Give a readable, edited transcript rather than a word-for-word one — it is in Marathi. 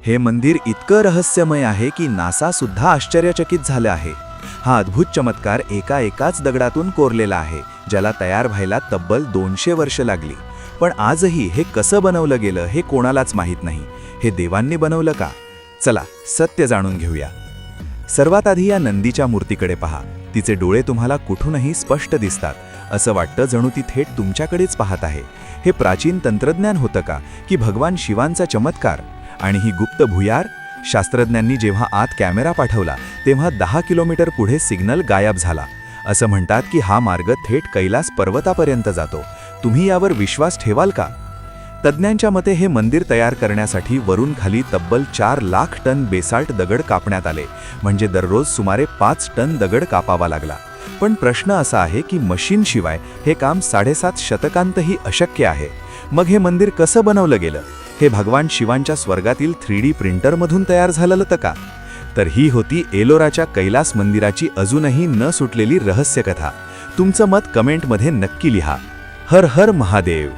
हे मंदिर इतकं रहस्यमय आहे की नासा सुद्धा आश्चर्यचकित झालं आहे. हा अद्भुत चमत्कार एकाच दगडातून कोरलेला आहे, ज्याला तयार व्हायला तब्बल 200 वर्ष लागली. पण आजही हे कसं बनवलं गेलं हे कोणालाच माहीत नाही. हे देवांनी बनवलं का? चला सत्य जाणून घेऊया. सर्वात आधी या नंदीच्या मूर्तीकडे पहा. तिचे डोळे तुम्हाला कुठूनही स्पष्ट दिसतात. असं वाटतं जणू ती थेट तुमच्याकडेच पाहत आहे. हे प्राचीन तंत्रज्ञान होतं का, की भगवान शिवांचा चमत्कार? आणि ही गुप्त भुयार? शास्त्रज्ञांनी जेव्हा आत कॅमेरा पाठवला तेव्हा 10 किलोमीटर पुढे सिग्नल गायब झाला. असं म्हणतात की हा मार्ग थेट कैलास पर्वतापर्यंत जातो. तुम्ही यावर विश्वास ठेवाल का? तज्ज्ञांच्या मते हे मंदिर तयार करण्यासाठी वरून खाली तब्बल 4 लाख टन बेसाल्ट दगड कापण्यात आले. म्हणजे दररोज सुमारे 5 टन दगड कापावा लागला. पण प्रश्न असा आहे की मशीनशिवाय हे काम 7.5 शतकांतही अशक्य आहे. मग हे मंदिर कसं बनवलं गेलं? हे भगवान शिवांच्या स्वर्गातील 3D प्रिंटरमधून तयार झालेलं होतं का? तर ही होती एलोराच्या कैलास मंदिराची अजूनही न सुटलेली रहस्यकथा. तुमचं मत कमेंटमध्ये नक्की लिहा. हर हर महादेव.